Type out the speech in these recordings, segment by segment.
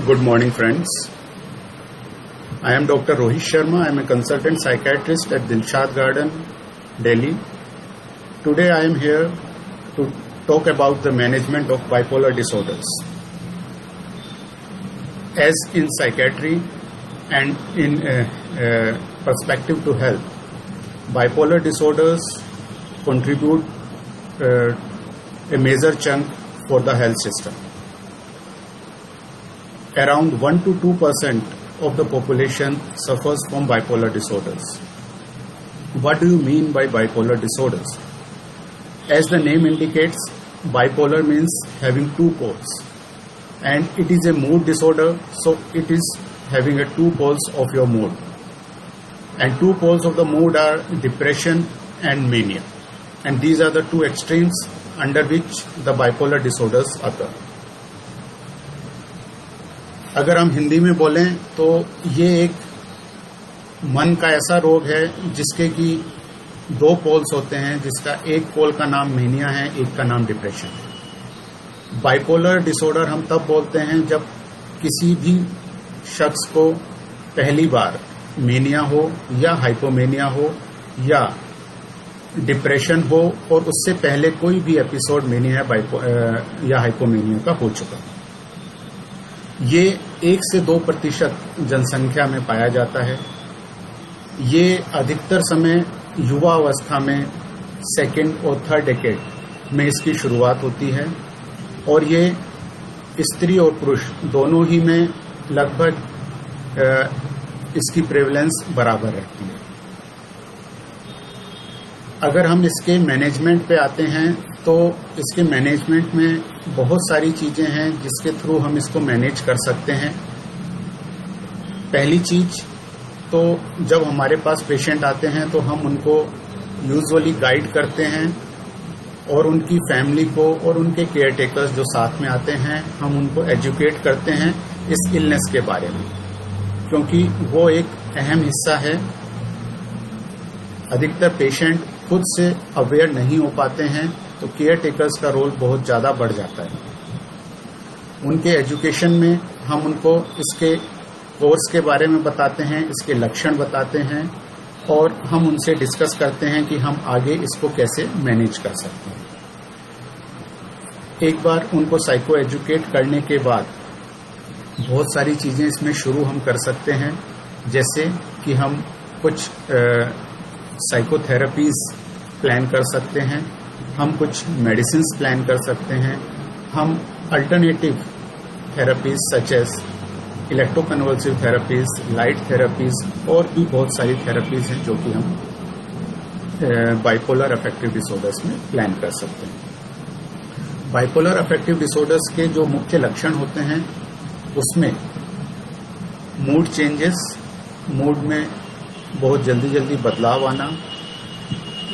Good morning, friends. I am Dr. Rohit Sharma. I am a consultant psychiatrist at Dilshad Garden, Delhi. Today I am here to talk about the management of bipolar disorders. As in psychiatry and in perspective to health, bipolar disorders contribute a major chunk for the health system. Around 1 to 2% of the population suffers from bipolar disorders. What do you mean by bipolar disorders? As the name indicates, bipolar means having two poles, and it is a mood disorder, so it is having two poles of your mood. And two poles of the mood are depression and mania, and these are the two extremes under which the bipolar disorders occur. अगर हम हिंदी में बोलें तो ये एक मन का ऐसा रोग है जिसके कि दो पोल्स होते हैं, जिसका एक पोल का नाम मेनिया है, एक का नाम डिप्रेशन है। बाइपोलर डिसऑर्डर हम तब बोलते हैं जब किसी भी शख्स को पहली बार मेनिया हो या हाइपोमेनिया हो या डिप्रेशन हो और उससे पहले कोई भी एपिसोड मेनिया या हाइपोमेनिया का हो चुका। ये 1 से 2% जनसंख्या में पाया जाता है। ये अधिकतर समय युवा अवस्था में सेकेंड और थर्ड डेकेड में इसकी शुरुआत होती है और ये स्त्री और पुरुष दोनों ही में लगभग इसकी प्रेवलेंस बराबर रहती है। अगर हम इसके मैनेजमेंट पे आते हैं तो इसके मैनेजमेंट में बहुत सारी चीजें हैं जिसके थ्रू हम इसको मैनेज कर सकते हैं। पहली चीज तो जब हमारे पास पेशेंट आते हैं तो हम उनको यूजुअली गाइड करते हैं और उनकी फैमिली को और उनके केयर टेकर्स जो साथ में आते हैं हम उनको एजुकेट करते हैं इस इलनेस के बारे में, क्योंकि वो एक अहम हिस्सा है। अधिकतर पेशेंट खुद से अवेयर नहीं हो पाते हैं तो केयर टेकर्स का रोल बहुत ज़्यादा बढ़ जाता है। उनके एजुकेशन में हम उनको इसके कोर्स के बारे में बताते हैं, इसके लक्षण बताते हैं और हम उनसे डिस्कस करते हैं कि हम आगे इसको कैसे मैनेज कर सकते हैं। एक बार उनको साइको एजुकेट करने के बाद बहुत सारी चीज़ें इसमें शुरू हम कर सकते हैं, जैसे कि हम कुछ साइकोथेरेपीज प्लान कर सकते हैं, हम कुछ मेडिसिन्स प्लान कर सकते हैं, हम alternative therapies such as electroconvulsive therapies, light therapies और भी बहुत सारी थेरेपीज हैं जो कि हम बाइपोलर अफेक्टिव डिसऑर्डर्स में प्लान कर सकते हैं। बाइपोलर अफेक्टिव डिसऑर्डर्स के जो मुख्य लक्षण होते हैं उसमें मूड चेंजेस, मूड में बहुत जल्दी जल्दी बदलाव आना,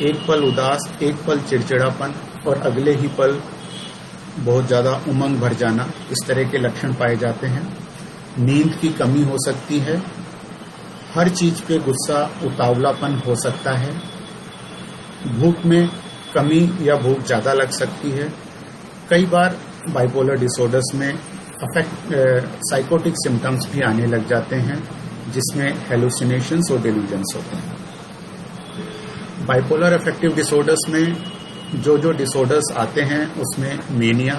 एक पल उदास, एक पल चिड़चिड़ापन और अगले ही पल बहुत ज़्यादा उमंग भर जाना, इस तरह के लक्षण पाए जाते हैं। नींद की कमी हो सकती है, हर चीज़ पे गुस्सा, उतावलापन हो सकता है, भूख में कमी या भूख ज़्यादा लग सकती है। कई बार बाइपोलर डिसऑर्डर्स में साइकोटिक सिम्टम्स भी आने लग जाते हैं जिसमें हेलुसिनेशंस और डेल्यूजन्स होते हैं। बाइपोलर अफेक्टिव डिसऑर्डर्स में जो डिसऑर्डर्स आते हैं उसमें मेनिया,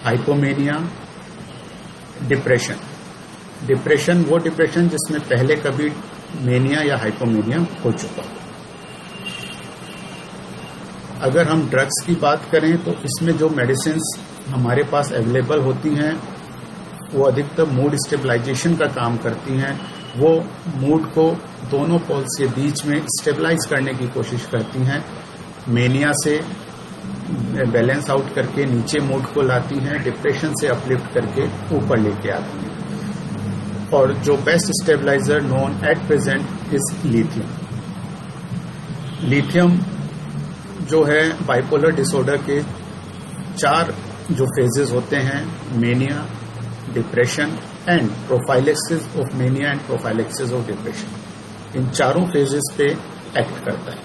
हाइपोमेनिया, डिप्रेशन वो डिप्रेशन जिसमें पहले कभी मेनिया या हाइपोमेनिया हो चुका। अगर हम ड्रग्स की बात करें तो इसमें जो मेडिसिन्स हमारे पास अवेलेबल होती हैं वो अधिकतर मूड स्टेबलाइजेशन का काम करती हैं। वो मूड को दोनों पोल्स के बीच में स्टेबलाइज करने की कोशिश करती हैं, मेनिया से बैलेंस आउट करके नीचे मूड को लाती हैं, डिप्रेशन से अपलिफ्ट करके ऊपर लेके आती हैं। और जो best stabiliser known at present is lithium. Lithium जो है बाइपोलर डिसऑर्डर के 4 जो फेजेस होते हैं, mania, depression and prophylaxis of mania and prophylaxis of depression, इन चारों फेजेस पे एक्ट करता है।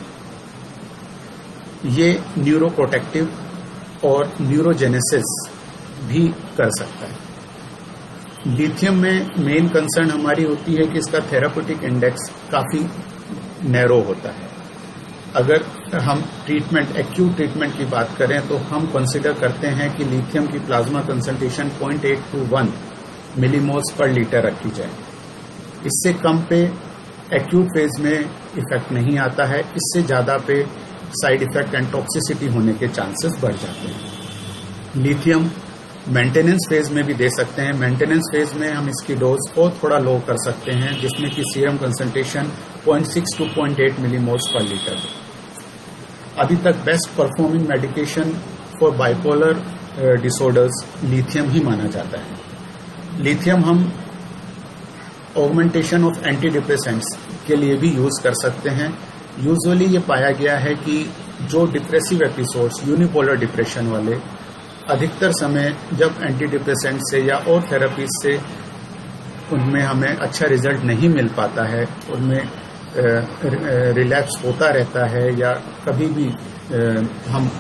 ये न्यूरोप्रोटेक्टिव और न्यूरोजेनेसिस भी कर सकता है। लिथियम में मेन कंसर्न हमारी होती है कि इसका थेराप्यूटिक इंडेक्स काफी नैरो होता है। अगर हम ट्रीटमेंट, एक्यूट ट्रीटमेंट की बात करें तो हम कंसिडर करते हैं कि लिथियम की plasma concentration 0.8 to 1 millimoles per litre रखी जाए। इससे कम पे एक्यूट फेज में इफेक्ट नहीं आता है, इससे ज्यादा पे साइड इफेक्ट एंड टॉक्सिसिटी होने के चांसेस बढ़ जाते हैं। लिथियम मेंटेनेंस फेज में भी दे सकते हैं। मेंटेनेंस फेज में हम इसकी डोज को थोड़ा लो कर सकते हैं, जिसमें कि serum concentration 0.6 to 0.8 millimoles per litre है। अभी तक best performing medication for bipolar disorders lithium ही माना जाता है। लिथियम हम ऑगमेंटेशन ऑफ एंटी डिप्रेसेंट्स के लिए भी यूज कर सकते हैं। यूजुअली ये पाया गया है कि जो डिप्रेसिव एपिसोड्स, यूनिपोलर डिप्रेशन वाले, अधिकतर समय जब एंटी डिप्रेसेंट से या और थेरेपीज से उनमें हमें अच्छा रिजल्ट नहीं मिल पाता है, उनमें रिलैप्स होता रहता है या कभी भी हम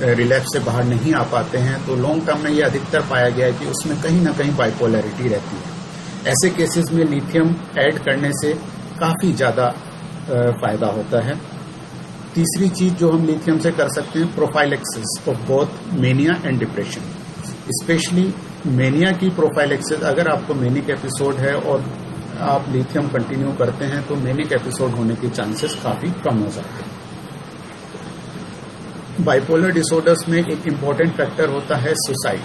रिलैप्स से बाहर नहीं आ पाते हैं, तो लॉन्ग टर्म में ये अधिकतर पाया गया है कि उसमें कहीं ना कहीं बाइपोलैरिटी रहती है। ऐसे केसेस में लिथियम ऐड करने से काफी ज्यादा फायदा होता है। तीसरी चीज जो हम लिथियम से कर सकते हैं, prophylaxis of both mania and depression. Specially mania की प्रोफाइलेक्सिस, अगर आपको मेनिक एपिसोड है और आप लिथियम कंटिन्यू करते हैं तो मेनिक एपिसोड होने के चांसेस काफी कम हो जाते हैं। बाइपोलर डिसऑर्डर्स में एक इम्पॉर्टेंट फैक्टर होता है सुसाइड।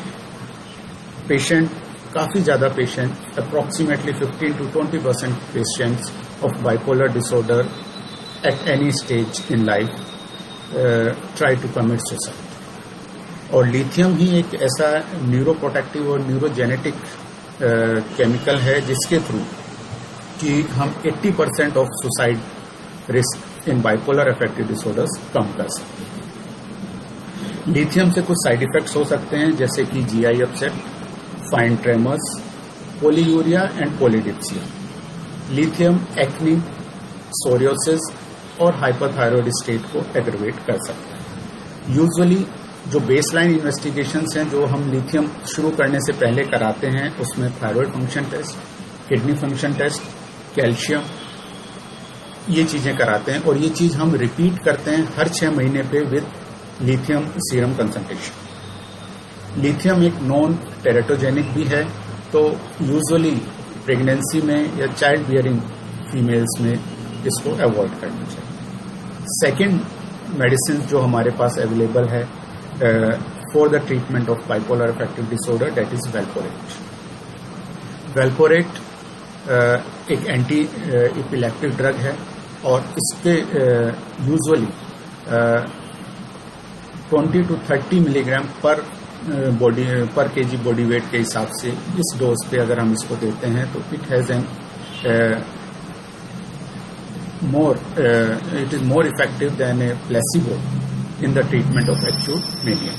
पेशेंट, काफी ज्यादा patient, approximately 15 to 20% patients of bipolar disorder at any stage in life try to commit suicide। और लिथियम ही एक ऐसा न्यूरोप्रोटेक्टिव और न्यूरोजेनेटिक केमिकल है जिसके थ्रू कि हम 80% of suicide risk in bipolar affective disorders कम कर सकते हैं। लिथियम से कुछ साइड इफेक्ट्स हो सकते हैं, जैसे कि GI upset, fine tremors, polyuria and polydipsia. Lithium acne, psoriasis और हाइपरथायरॉयड स्टेट को एग्रवेट कर सकता है। यूजुअली जो बेसलाइन इन्वेस्टिगेशंस हैं जो हम लिथियम शुरू करने से पहले कराते हैं, उसमें thyroid function test, kidney function test, calcium, ये चीजें कराते हैं और ये चीज हम रिपीट करते हैं हर 6 महीने पे with lithium serum concentration. Lithium एक नॉन टेरेटोजेनिक भी है, तो यूजुअली प्रेगनेंसी में या चाइल्ड बियरिंग फीमेल्स में इसको अवॉइड करना चाहिए। सेकेंड मेडिसिन जो हमारे पास अवेलेबल है for the treatment of bipolar affective disorder, that is valproate. Valproate एक एंटी इपिलेप्टिक ड्रग है और इसके usually 20 to 30 milligram per KG body weight के हिसाब से इस डोज पे अगर हम इसको देते हैं तो it has an it is more effective than a placebo in the treatment of acute mania.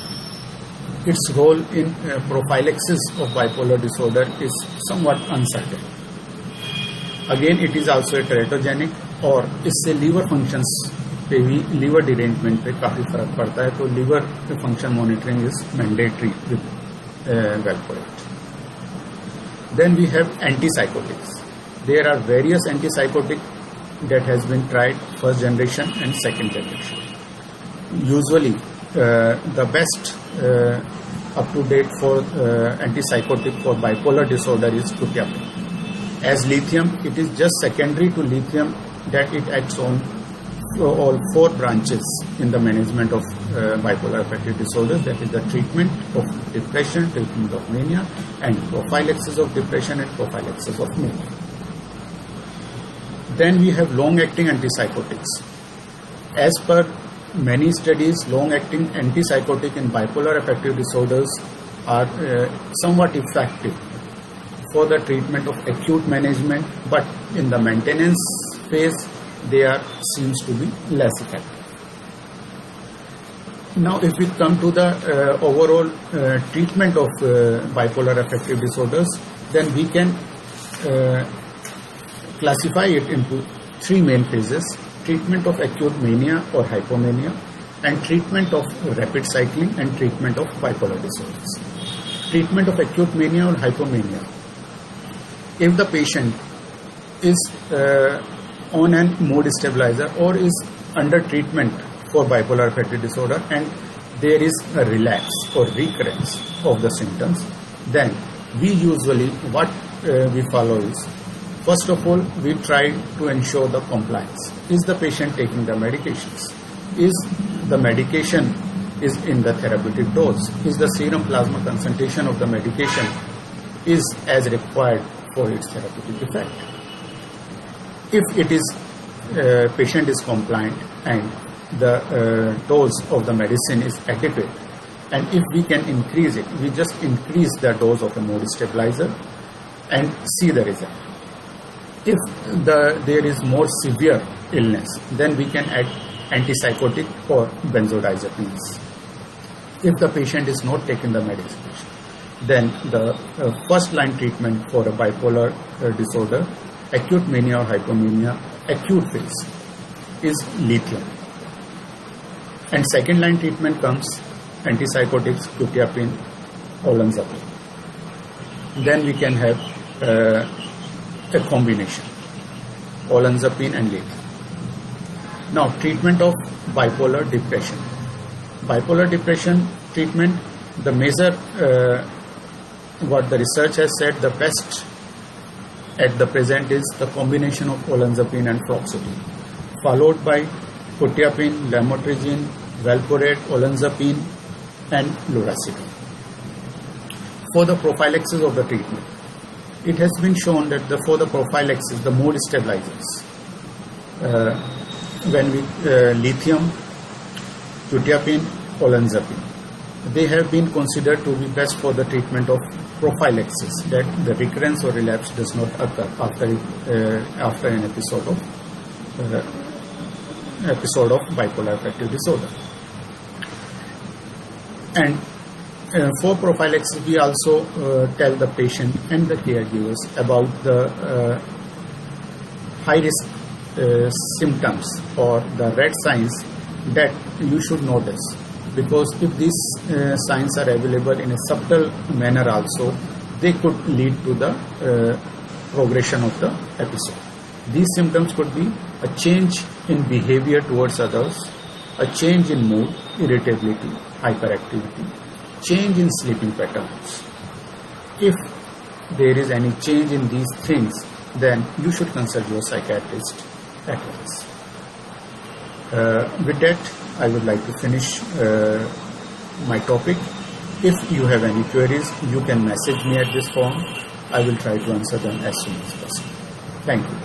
Its role in prophylaxis of bipolar disorder is somewhat uncertain. Again, it is also a teratogenic और इससे liver functions पे भी, liver derangement पे काफी फर्क पड़ता है, तो liver function monitoring is mandatory with valproate. Then we have antipsychotics. There are various antipsychotics that has been tried, first generation and second generation. Usually the best up to date for antipsychotic for bipolar disorder is quetiapine. As lithium, it is just secondary to lithium that it acts on all 4 branches in the management of bipolar affective disorders, that is the treatment of depression, treatment of mania, and prophylaxis of depression and prophylaxis of mania. Then we have long-acting antipsychotics. As per many studies, long-acting antipsychotic in bipolar affective disorders are somewhat effective for the treatment of acute management, but in the maintenance phase, they are seems to be less effective. Now, if we come to the overall treatment of bipolar affective disorders, then we can classify it into 3 main phases: treatment of acute mania or hypomania, and treatment of rapid cycling, and treatment of bipolar disorders. Treatment of acute mania or hypomania If the patient is on a mood stabilizer or is under treatment for bipolar affective disorder and there is a relapse or recurrence of the symptoms, then we usually what we follow is, first of all, we try to ensure the compliance. Is the patient taking the medications? Is the medication is in the therapeutic dose? Is the serum plasma concentration of the medication is as required for its therapeutic effect? If it is patient is compliant and the dose of the medicine is adequate, and if we can increase it, we just increase the dose of the mood stabilizer and see the result. If there is more severe illness, then we can add antipsychotic or benzodiazepines. If the patient is not taking the medication, then the first line treatment for a bipolar disorder, acute mania or hypomania, acute phase, is lithium. And second line treatment comes antipsychotics, quetiapine, olanzapine. Then we can have a combination, olanzapine and lithium. Now, treatment of bipolar depression. Bipolar depression treatment, the major, what the research has said, the best at the present is the combination of olanzapine and fluoxetine, followed by quetiapine, lamotrigine, valproate, olanzapine and lorazepam. For the prophylaxis of the treatment, it has been shown that for the prophylaxis, the mood stabilizers, when we lithium, quetiapine, olanzapine, they have been considered to be best for the treatment of prophylaxis, that the recurrence or relapse does not occur after an episode of bipolar affective disorder. And for prophylaxis, we also tell the patient and the caregivers about the high risk symptoms or the red signs that you should notice, because if these signs are available in a subtle manner also, they could lead to the progression of the episode. These symptoms could be a change in behavior towards others, a change in mood, irritability, hyperactivity, change in sleeping patterns. If there is any change in these things, then you should consult your psychiatrist at once. With that, I would like to finish my topic. If you have any queries, you can message me at this form. I will try to answer them as soon as possible. Thank you.